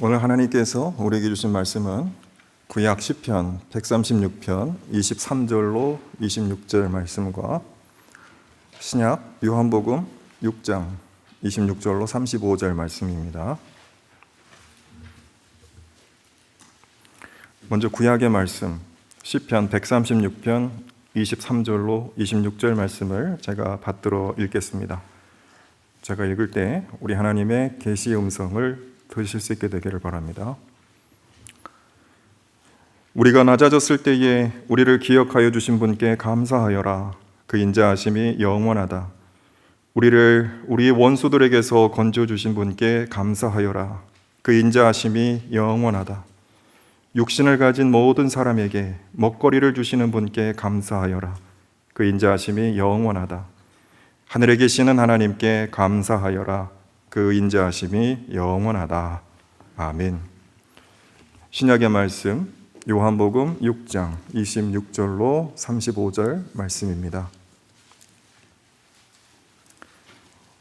오늘 하나님께서 우리에게 주신 말씀은 구약 시편 136편 23절로 26절 말씀과 신약 요한복음 6장 26절로 35절 말씀입니다. 먼저 구약의 말씀 시편 136편 23절로 26절 말씀을 제가 받들어 읽겠습니다. 제가 읽을 때 우리 하나님의 계시의 음성을 들으실 수 있게 되기를 바랍니다. 우리가 낮아졌을 때에 우리를 기억하여 주신 분께 감사하여라. 그 인자하심이 영원하다. 우리를 우리의 원수들에게서 건져 주신 분께 감사하여라. 그 인자하심이 영원하다. 육신을 가진 모든 사람에게 먹거리를 주시는 분께 감사하여라. 그 인자하심이 영원하다. 하늘에 계시는 하나님께 감사하여라. 그 인자하심이 영원하다. 아멘. 신약의 말씀 요한복음 6장 26절로 35절 말씀입니다.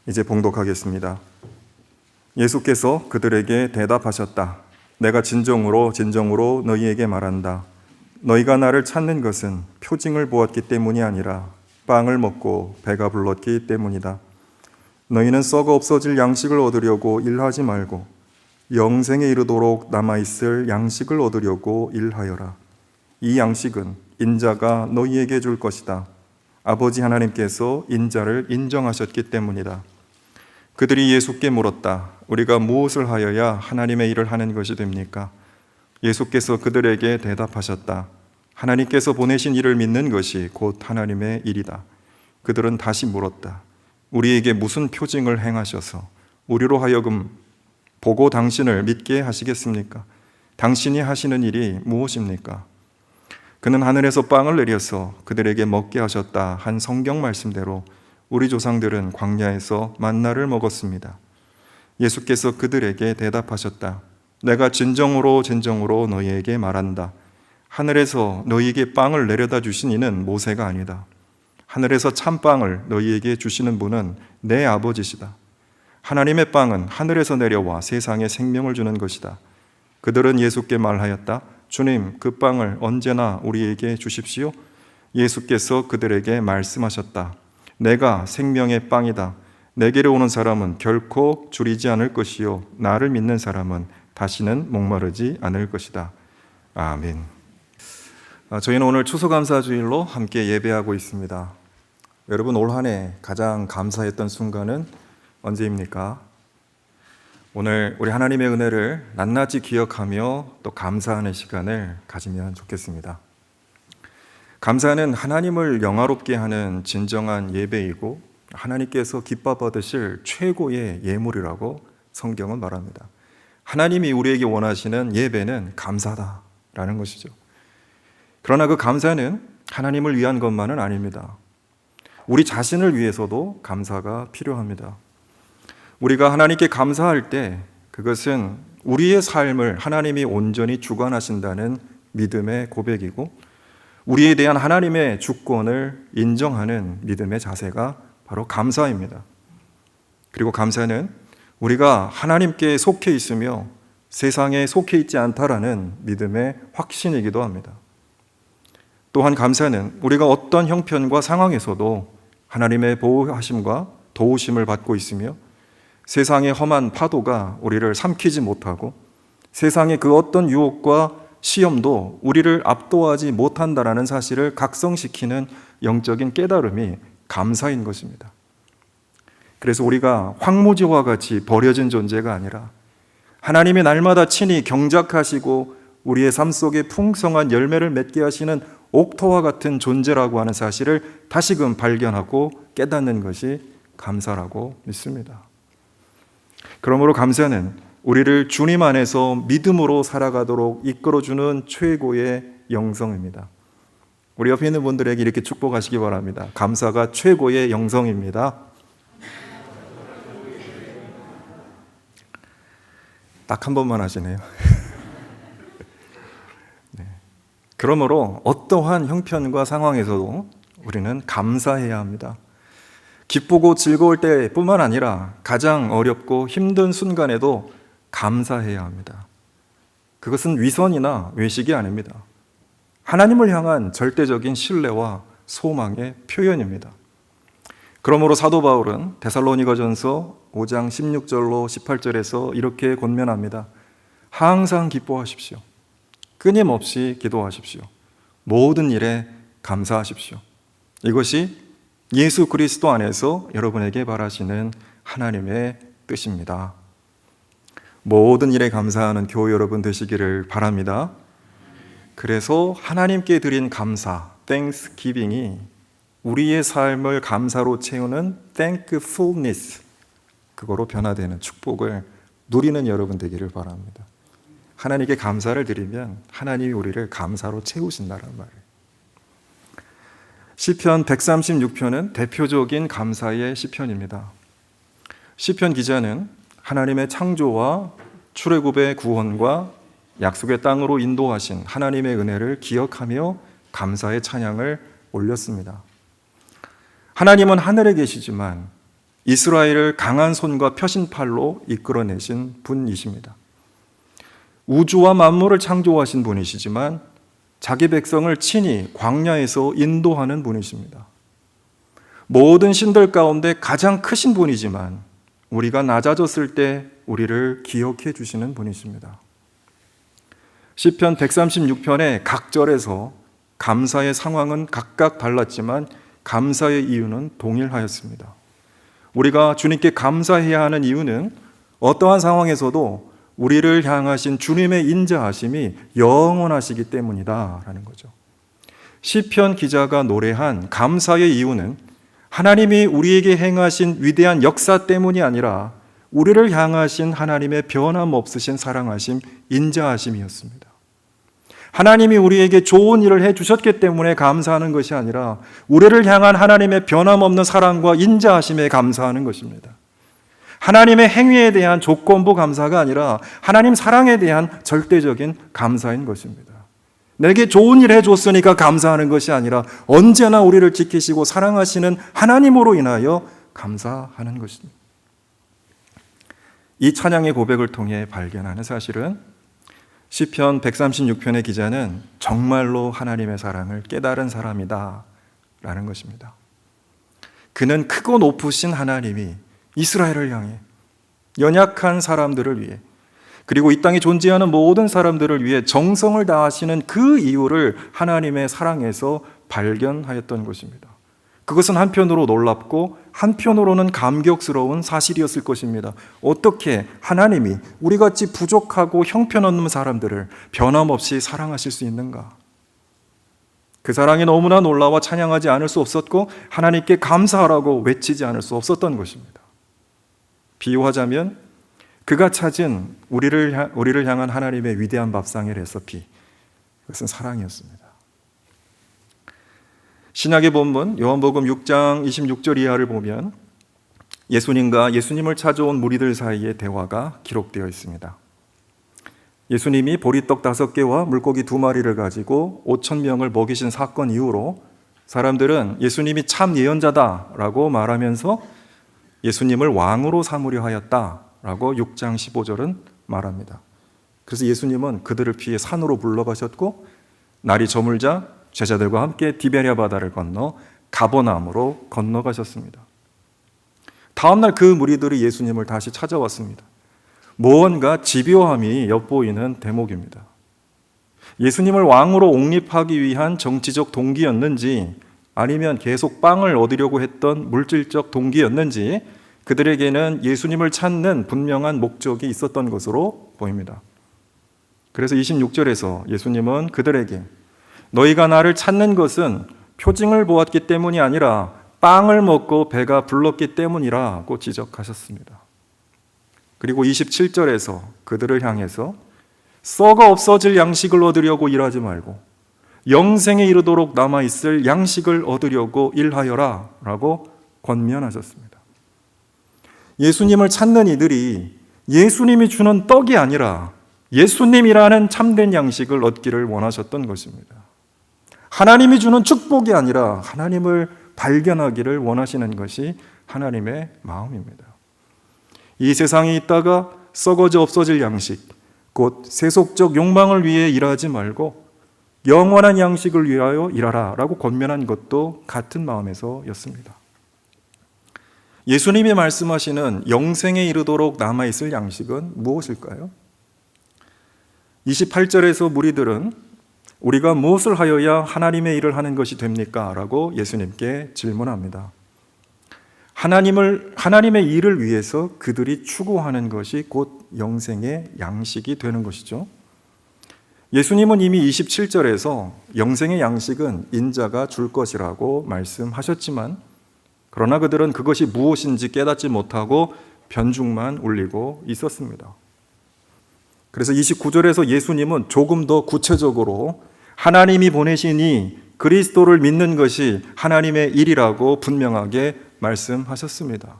이제 봉독하겠습니다. 예수께서 그들에게 대답하셨다. 내가 진정으로 너희에게 말한다. 너희가 나를 찾는 것은 표징을 보았기 때문이 아니라 빵을 먹고 배가 불렀기 때문이다. 너희는 썩어 없어질 양식을 얻으려고 일하지 말고 영생에 이르도록 남아있을 양식을 얻으려고 일하여라. 이 양식은 인자가 너희에게 줄 것이다. 아버지 하나님께서 인자를 인정하셨기 때문이다. 그들이 예수께 물었다. 우리가 무엇을 하여야 하나님의 일을 하는 것이 됩니까? 예수께서 그들에게 대답하셨다. 하나님께서 보내신 일을 믿는 것이 곧 하나님의 일이다. 그들은 다시 물었다. 우리에게 무슨 표징을 행하셔서 우리로 하여금 보고 당신을 믿게 하시겠습니까? 당신이 하시는 일이 무엇입니까? 그는 하늘에서 빵을 내려서 그들에게 먹게 하셨다 한 성경 말씀대로 우리 조상들은 광야에서 만나를 먹었습니다. 예수께서 그들에게 대답하셨다. 내가 진정으로 너희에게 말한다. 하늘에서 너희에게 빵을 내려다 주신 이는 모세가 아니다. 하늘에서 참빵을 너희에게 주시는 분은 내 아버지시다. 하나님의 빵은 하늘에서 내려와 세상에 생명을 주는 것이다. 그들은 예수께 말하였다. 주님, 그 빵을 언제나 우리에게 주십시오. 예수께서 그들에게 말씀하셨다. 내가 생명의 빵이다. 내게로 오는 사람은 결코 줄이지 않을 것이요 나를 믿는 사람은 다시는 목마르지 않을 것이다. 아멘. 저희는 오늘 추수감사주일로 함께 예배하고 있습니다. 여러분, 올 한 해 가장 감사했던 순간은 언제입니까? 오늘 우리 하나님의 은혜를 낱낱이 기억하며 또 감사하는 시간을 가지면 좋겠습니다. 감사는 하나님을 영화롭게 하는 진정한 예배이고 하나님께서 기뻐 받으실 최고의 예물이라고 성경은 말합니다. 하나님이 우리에게 원하시는 예배는 감사다라는 것이죠. 그러나 그 감사는 하나님을 위한 것만은 아닙니다. 우리 자신을 위해서도 감사가 필요합니다. 우리가 하나님께 감사할 때 그것은 우리의 삶을 하나님이 온전히 주관하신다는 믿음의 고백이고 우리에 대한 하나님의 주권을 인정하는 믿음의 자세가 바로 감사입니다. 그리고 감사는 우리가 하나님께 속해 있으며 세상에 속해 있지 않다라는 믿음의 확신이기도 합니다. 또한 감사는 우리가 어떤 형편과 상황에서도 하나님의 보호하심과 도우심을 받고 있으며 세상의 험한 파도가 우리를 삼키지 못하고 세상의 그 어떤 유혹과 시험도 우리를 압도하지 못한다라는 사실을 각성시키는 영적인 깨달음이 감사인 것입니다. 그래서 우리가 황무지와 같이 버려진 존재가 아니라 하나님이 날마다 친히 경작하시고 우리의 삶 속에 풍성한 열매를 맺게 하시는 옥토와 같은 존재라고 하는 사실을 다시금 발견하고 깨닫는 것이 감사라고 믿습니다. 그러므로 감사는 우리를 주님 안에서 믿음으로 살아가도록 이끌어주는 최고의 영성입니다. 우리 옆에 있는 분들에게 이렇게 축복하시기 바랍니다. 감사가 최고의 영성입니다. 딱 한 번만 하시네요. 네. 그러므로 어떠한 형편과 상황에서도 우리는 감사해야 합니다. 기쁘고 즐거울 때뿐만 아니라 가장 어렵고 힘든 순간에도 감사해야 합니다. 그것은 위선이나 외식이 아닙니다. 하나님을 향한 절대적인 신뢰와 소망의 표현입니다. 그러므로 사도 바울은 데살로니가전서 5장 16절로 18절에서 이렇게 권면합니다. 항상 기뻐하십시오. 끊임없이 기도하십시오. 모든 일에 감사하십시오. 이것이 예수 그리스도 안에서 여러분에게 바라시는 하나님의 뜻입니다. 모든 일에 감사하는 교회 여러분 되시기를 바랍니다. 그래서 하나님께 드린 감사, thanksgiving이 우리의 삶을 감사로 채우는 thankfulness, 그거로 변화되는 축복을 누리는 여러분 되기를 바랍니다. 하나님께 감사를 드리면 하나님이 우리를 감사로 채우신다는 말이에요. 시편 136편은 대표적인 감사의 시편입니다. 시편 기자는 하나님의 창조와 출애굽의 구원과 약속의 땅으로 인도하신 하나님의 은혜를 기억하며 감사의 찬양을 올렸습니다. 하나님은 하늘에 계시지만 이스라엘을 강한 손과 펴신 팔로 이끌어내신 분이십니다. 우주와 만물을 창조하신 분이시지만 자기 백성을 친히 광야에서 인도하는 분이십니다. 모든 신들 가운데 가장 크신 분이지만 우리가 낮아졌을 때 우리를 기억해 주시는 분이십니다. 시편 136편의 각 절에서 감사의 상황은 각각 달랐지만 감사의 이유는 동일하였습니다. 우리가 주님께 감사해야 하는 이유는 어떠한 상황에서도 우리를 향하신 주님의 인자하심이 영원하시기 때문이다라는 거죠. 시편 기자가 노래한 감사의 이유는 하나님이 우리에게 행하신 위대한 역사 때문이 아니라 우리를 향하신 하나님의 변함없으신 사랑하심, 인자하심이었습니다. 하나님이 우리에게 좋은 일을 해주셨기 때문에 감사하는 것이 아니라 우리를 향한 하나님의 변함없는 사랑과 인자하심에 감사하는 것입니다. 하나님의 행위에 대한 조건부 감사가 아니라 하나님 사랑에 대한 절대적인 감사인 것입니다. 내게 좋은 일 해줬으니까 감사하는 것이 아니라 언제나 우리를 지키시고 사랑하시는 하나님으로 인하여 감사하는 것입니다. 이 찬양의 고백을 통해 발견하는 사실은 시편 136편의 기자는 정말로 하나님의 사랑을 깨달은 사람이다 라는 것입니다. 그는 크고 높으신 하나님이 이스라엘을 향해 연약한 사람들을 위해 그리고 이 땅에 존재하는 모든 사람들을 위해 정성을 다하시는 그 이유를 하나님의 사랑에서 발견하였던 것입니다. 그것은 한편으로 놀랍고 한편으로는 감격스러운 사실이었을 것입니다. 어떻게 하나님이 우리같이 부족하고 형편없는 사람들을 변함없이 사랑하실 수 있는가? 그 사랑이 너무나 놀라워 찬양하지 않을 수 없었고 하나님께 감사하라고 외치지 않을 수 없었던 것입니다. 비유하자면 그가 찾은 우리를 향한 하나님의 위대한 밥상의 레시피, 그것은 사랑이었습니다. 신약의 본문 요한복음 6장 26절 이하를 보면 예수님과 예수님을 찾아온 무리들 사이의 대화가 기록되어 있습니다. 예수님이 보리떡 5개와 물고기 2마리를 가지고 5,000명을 먹이신 사건 이후로 사람들은 예수님이 참 예언자다라고 말하면서 예수님을 왕으로 삼으려 하였다라고 6장 15절은 말합니다. 그래서 예수님은 그들을 피해 산으로 물러가셨고 날이 저물자 제자들과 함께 디베랴 바다를 건너 가버나움으로 건너가셨습니다. 다음날 그 무리들이 예수님을 다시 찾아왔습니다. 무언가 집요함이 엿보이는 대목입니다. 예수님을 왕으로 옹립하기 위한 정치적 동기였는지 아니면 계속 빵을 얻으려고 했던 물질적 동기였는지 그들에게는 예수님을 찾는 분명한 목적이 있었던 것으로 보입니다. 그래서 26절에서 예수님은 그들에게 너희가 나를 찾는 것은 표징을 보았기 때문이 아니라 빵을 먹고 배가 불렀기 때문이라고 지적하셨습니다. 그리고 27절에서 그들을 향해서 썩어 없어질 양식을 얻으려고 일하지 말고 영생에 이르도록 남아있을 양식을 얻으려고 일하여라 라고 권면하셨습니다. 예수님을 찾는 이들이 예수님이 주는 떡이 아니라 예수님이라는 참된 양식을 얻기를 원하셨던 것입니다. 하나님이 주는 축복이 아니라 하나님을 발견하기를 원하시는 것이 하나님의 마음입니다. 이 세상에 있다가 썩어져 없어질 양식, 곧 세속적 욕망을 위해 일하지 말고 영원한 양식을 위하여 일하라 라고 권면한 것도 같은 마음에서였습니다. 예수님이 말씀하시는 영생에 이르도록 남아있을 양식은 무엇일까요? 28절에서 무리들은 우리가 무엇을 하여야 하나님의 일을 하는 것이 됩니까? 라고 예수님께 질문합니다. 하나님의 일을 위해서 그들이 추구하는 것이 곧 영생의 양식이 되는 것이죠. 예수님은 이미 27절에서 영생의 양식은 인자가 줄 것이라고 말씀하셨지만 그러나 그들은 그것이 무엇인지 깨닫지 못하고 변죽만 올리고 있었습니다. 그래서 29절에서 예수님은 조금 더 구체적으로 하나님이 보내시니 그리스도를 믿는 것이 하나님의 일이라고 분명하게 말씀하셨습니다.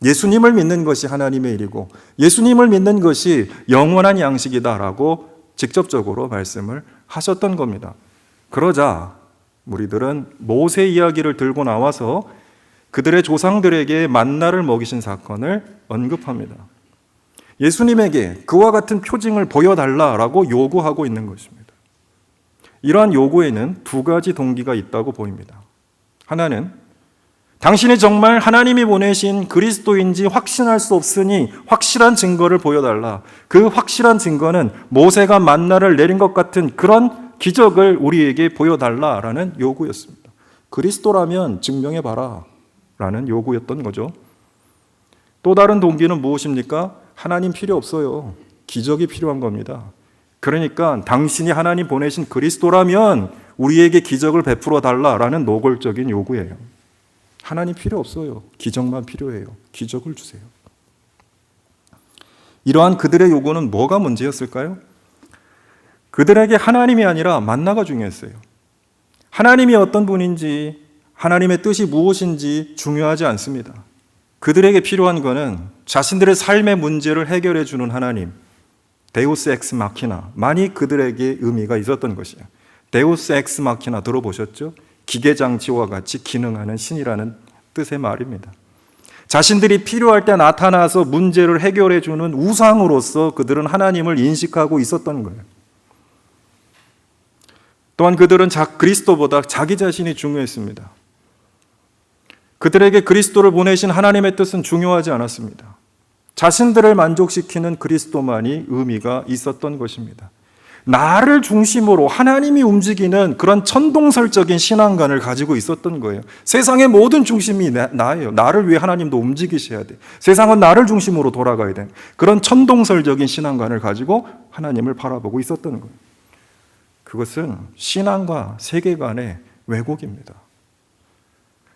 예수님을 믿는 것이 하나님의 일이고 예수님을 믿는 것이 영원한 양식이다라고 직접적으로 말씀을 하셨던 겁니다. 그러자 무리들은 모세 이야기를 들고 나와서 그들의 조상들에게 만나를 먹이신 사건을 언급합니다. 예수님에게 그와 같은 표징을 보여달라라고 요구하고 있는 것입니다. 이러한 요구에는 두 가지 동기가 있다고 보입니다. 하나는 당신이 정말 하나님이 보내신 그리스도인지 확신할 수 없으니 확실한 증거를 보여달라. 그 확실한 증거는 모세가 만나를 내린 것 같은 그런 기적을 우리에게 보여달라라는 요구였습니다. 그리스도라면 증명해봐라 라는 요구였던 거죠. 또 다른 동기는 무엇입니까? 하나님 필요 없어요. 기적이 필요한 겁니다. 그러니까 당신이 하나님 보내신 그리스도라면 우리에게 기적을 베풀어 달라라는 노골적인 요구예요. 하나님 필요 없어요. 기적만 필요해요. 기적을 주세요. 이러한 그들의 요구는 뭐가 문제였을까요? 그들에게 하나님이 아니라 만나가 중요했어요. 하나님이 어떤 분인지 하나님의 뜻이 무엇인지 중요하지 않습니다. 그들에게 필요한 것은 자신들의 삶의 문제를 해결해 주는 하나님, 데우스 엑스 마키나만이 그들에게 의미가 있었던 것이에요. 데우스 엑스 마키나 들어보셨죠? 기계장치와 같이 기능하는 신이라는 뜻의 말입니다. 자신들이 필요할 때 나타나서 문제를 해결해 주는 우상으로서 그들은 하나님을 인식하고 있었던 거예요. 또한 그들은 그리스도보다 자기 자신이 중요했습니다. 그들에게 그리스도를 보내신 하나님의 뜻은 중요하지 않았습니다. 자신들을 만족시키는 그리스도만이 의미가 있었던 것입니다. 나를 중심으로 하나님이 움직이는 그런 천동설적인 신앙관을 가지고 있었던 거예요. 세상의 모든 중심이 나예요. 나를 위해 하나님도 움직이셔야 돼. 세상은 나를 중심으로 돌아가야 돼. 그런 천동설적인 신앙관을 가지고 하나님을 바라보고 있었던 거예요. 그것은 신앙과 세계관의 왜곡입니다.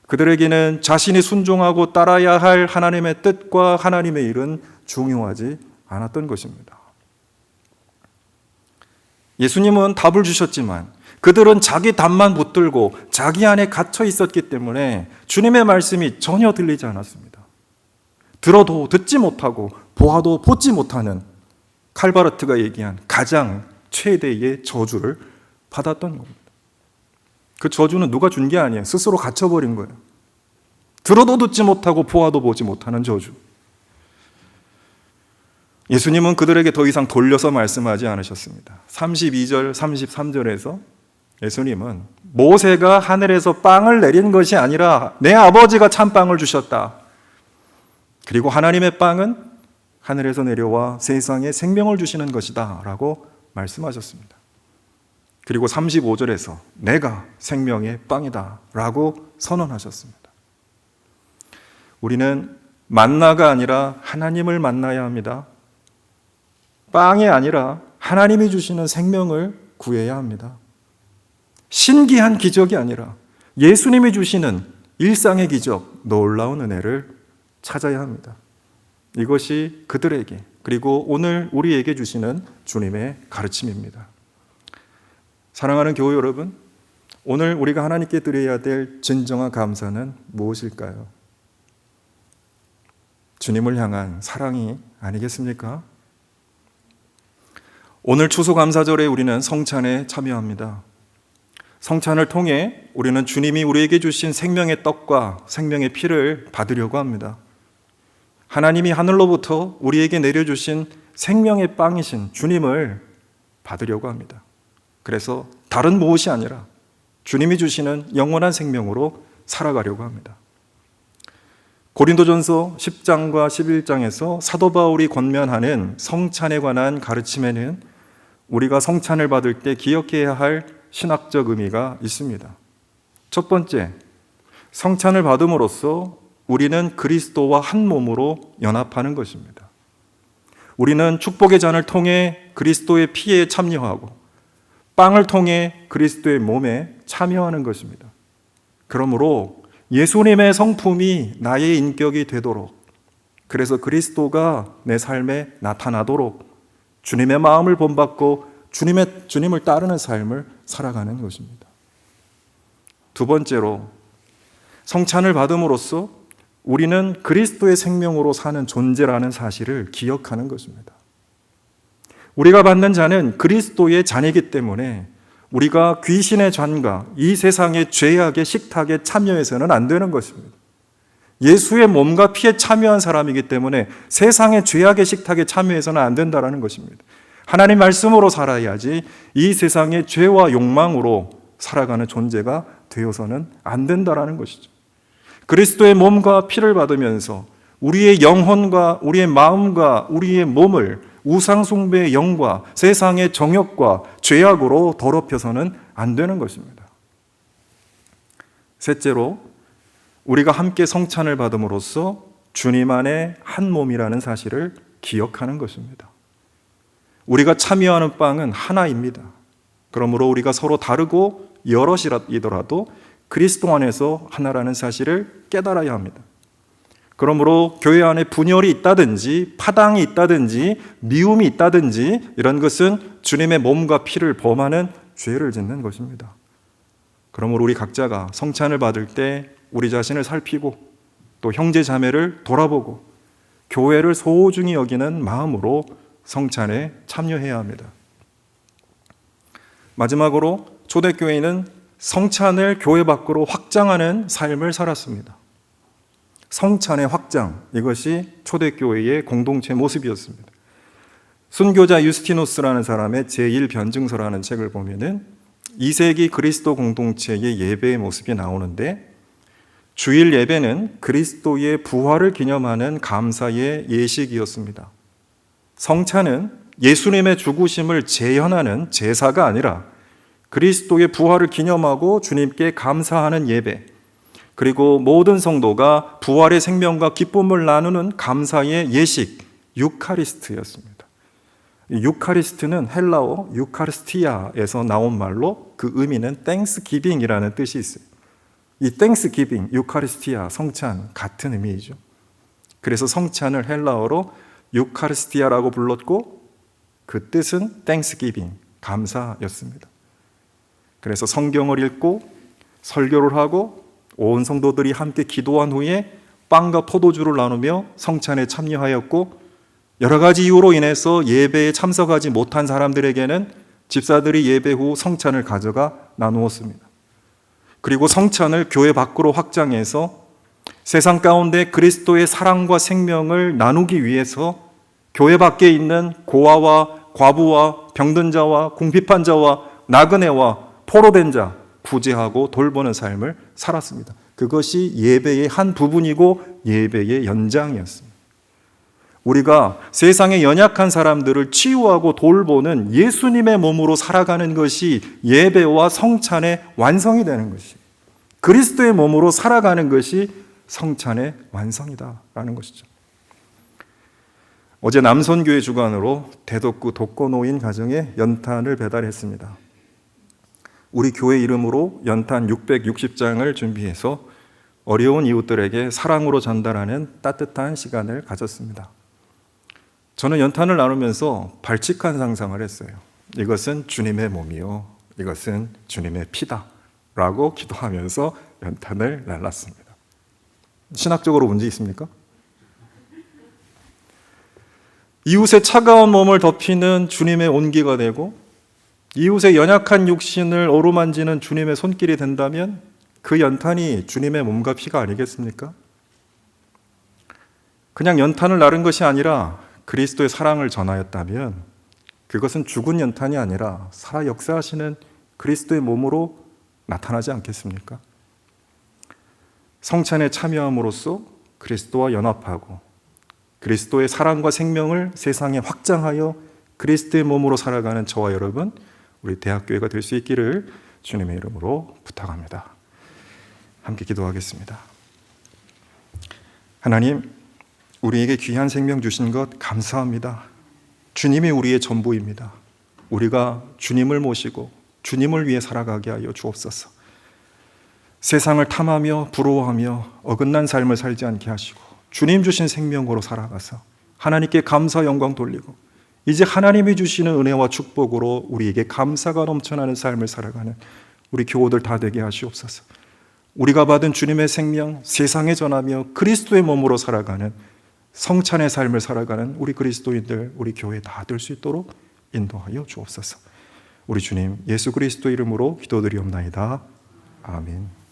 그들에게는 자신이 순종하고 따라야 할 하나님의 뜻과 하나님의 일은 중요하지 않았던 것입니다. 예수님은 답을 주셨지만 그들은 자기 답만 붙들고 자기 안에 갇혀 있었기 때문에 주님의 말씀이 전혀 들리지 않았습니다. 들어도 듣지 못하고 보아도 보지 못하는 칼바르트가 얘기한 가장 최대의 저주를 받았던 겁니다. 그 저주는 누가 준 게 아니에요. 스스로 갇혀버린 거예요. 들어도 듣지 못하고 보아도 보지 못하는 저주. 예수님은 그들에게 더 이상 돌려서 말씀하지 않으셨습니다. 32절, 33절에서 예수님은 모세가 하늘에서 빵을 내린 것이 아니라 내 아버지가 참빵을 주셨다. 그리고 하나님의 빵은 하늘에서 내려와 세상에 생명을 주시는 것이다 라고 말씀하셨습니다. 그리고 35절에서 내가 생명의 빵이다 라고 선언하셨습니다. 우리는 만나가 아니라 하나님을 만나야 합니다. 빵이 아니라 하나님이 주시는 생명을 구해야 합니다. 신기한 기적이 아니라 예수님이 주시는 일상의 기적, 놀라운 은혜를 찾아야 합니다. 이것이 그들에게 그리고 오늘 우리에게 주시는 주님의 가르침입니다. 사랑하는 교회 여러분, 오늘 우리가 하나님께 드려야 될 진정한 감사는 무엇일까요? 주님을 향한 사랑이 아니겠습니까? 오늘 추수감사절에 우리는 성찬에 참여합니다. 성찬을 통해 우리는 주님이 우리에게 주신 생명의 떡과 생명의 피를 받으려고 합니다. 하나님이 하늘로부터 우리에게 내려주신 생명의 빵이신 주님을 받으려고 합니다. 그래서 다른 무엇이 아니라 주님이 주시는 영원한 생명으로 살아가려고 합니다. 고린도전서 10장과 11장에서 사도 바울이 권면하는 성찬에 관한 가르침에는 우리가 성찬을 받을 때 기억해야 할 신학적 의미가 있습니다. 첫 번째, 성찬을 받음으로써 우리는 그리스도와 한 몸으로 연합하는 것입니다. 우리는 축복의 잔을 통해 그리스도의 피에 참여하고 빵을 통해 그리스도의 몸에 참여하는 것입니다. 그러므로 예수님의 성품이 나의 인격이 되도록, 그래서 그리스도가 내 삶에 나타나도록 주님의 마음을 본받고 주님을 따르는 삶을 살아가는 것입니다. 두 번째로, 성찬을 받음으로써 우리는 그리스도의 생명으로 사는 존재라는 사실을 기억하는 것입니다. 우리가 받는 잔은 그리스도의 잔이기 때문에 우리가 귀신의 잔과 이 세상의 죄악의 식탁에 참여해서는 안 되는 것입니다. 예수의 몸과 피에 참여한 사람이기 때문에 세상의 죄악의 식탁에 참여해서는 안 된다는 것입니다. 하나님 말씀으로 살아야지 이 세상의 죄와 욕망으로 살아가는 존재가 되어서는 안 된다는 것이죠. 그리스도의 몸과 피를 받으면서 우리의 영혼과 우리의 마음과 우리의 몸을 우상숭배의 영과 세상의 정욕과 죄악으로 더럽혀서는 안 되는 것입니다. 셋째로, 우리가 함께 성찬을 받음으로써 주님 안에 한 몸이라는 사실을 기억하는 것입니다. 우리가 참여하는 빵은 하나입니다. 그러므로 우리가 서로 다르고 여럿이더라도 그리스도 안에서 하나라는 사실을 깨달아야 합니다. 그러므로 교회 안에 분열이 있다든지 파당이 있다든지 미움이 있다든지 이런 것은 주님의 몸과 피를 범하는 죄를 짓는 것입니다. 그러므로 우리 각자가 성찬을 받을 때 우리 자신을 살피고 또 형제 자매를 돌아보고 교회를 소중히 여기는 마음으로 성찬에 참여해야 합니다. 마지막으로 초대교회는 성찬을 교회 밖으로 확장하는 삶을 살았습니다. 성찬의 확장, 이것이 초대교회의 공동체 모습이었습니다. 순교자 유스티노스라는 사람의 제1변증서라는 책을 보면은 2세기 그리스도 공동체의 예배의 모습이 나오는데, 주일 예배는 그리스도의 부활을 기념하는 감사의 예식이었습니다. 성찬은 예수님의 죽으심을 재현하는 제사가 아니라 그리스도의 부활을 기념하고 주님께 감사하는 예배, 그리고 모든 성도가 부활의 생명과 기쁨을 나누는 감사의 예식, 유카리스트였습니다. 유카리스트는 헬라어 유카리스티아에서 나온 말로 그 의미는 땡스기빙이라는 뜻이 있어요. 이 땡스기빙, 유카리스티아, 성찬 같은 의미이죠. 그래서 성찬을 헬라어로 유카리스티아라고 불렀고 그 뜻은 땡스기빙, 감사였습니다. 그래서 성경을 읽고 설교를 하고 온 성도들이 함께 기도한 후에 빵과 포도주를 나누며 성찬에 참여하였고, 여러 가지 이유로 인해서 예배에 참석하지 못한 사람들에게는 집사들이 예배 후 성찬을 가져가 나누었습니다. 그리고 성찬을 교회 밖으로 확장해서 세상 가운데 그리스도의 사랑과 생명을 나누기 위해서 교회 밖에 있는 고아와 과부와 병든 자와 궁핍한 자와 나그네와 포로된 자 구제하고 돌보는 삶을 살았습니다. 그것이 예배의 한 부분이고 예배의 연장이었습니다. 우리가 세상의 연약한 사람들을 치유하고 돌보는 예수님의 몸으로 살아가는 것이 예배와 성찬의 완성이 되는 것이, 그리스도의 몸으로 살아가는 것이 성찬의 완성이다라는 것이죠. 어제 남선교회 주관으로 대덕구 독거노인 가정에 연탄을 배달했습니다. 우리 교회 이름으로 연탄 660장을 준비해서 어려운 이웃들에게 사랑으로 전달하는 따뜻한 시간을 가졌습니다. 저는 연탄을 나누면서 발칙한 상상을 했어요. 이것은 주님의 몸이요, 이것은 주님의 피다 라고 기도하면서 연탄을 날랐습니다. 신학적으로 문제 있습니까? 이웃의 차가운 몸을 덮이는 주님의 온기가 되고 이웃의 연약한 육신을 어루만지는 주님의 손길이 된다면 그 연탄이 주님의 몸과 피가 아니겠습니까? 그냥 연탄을 나른 것이 아니라 그리스도의 사랑을 전하였다면 그것은 죽은 연탄이 아니라 살아 역사하시는 그리스도의 몸으로 나타나지 않겠습니까? 성찬에 참여함으로써 그리스도와 연합하고 그리스도의 사랑과 생명을 세상에 확장하여 그리스도의 몸으로 살아가는 저와 여러분, 우리 대학교회가 될 수 있기를 주님의 이름으로 부탁합니다. 함께 기도하겠습니다. 하나님, 우리에게 귀한 생명 주신 것 감사합니다. 주님이 우리의 전부입니다. 우리가 주님을 모시고 주님을 위해 살아가게 하여 주옵소서. 세상을 탐하며 부러워하며 어긋난 삶을 살지 않게 하시고 주님 주신 생명으로 살아가서 하나님께 감사 영광 돌리고 이제 하나님이 주시는 은혜와 축복으로 우리에게 감사가 넘쳐나는 삶을 살아가는 우리 교우들 다 되게 하시옵소서. 우리가 받은 주님의 생명 세상에 전하며 그리스도의 몸으로 살아가는 성찬의 삶을 살아가는 우리 그리스도인들, 우리 교회 다 될 수 있도록 인도하여 주옵소서. 우리 주님 예수 그리스도 이름으로 기도드리옵나이다. 아멘.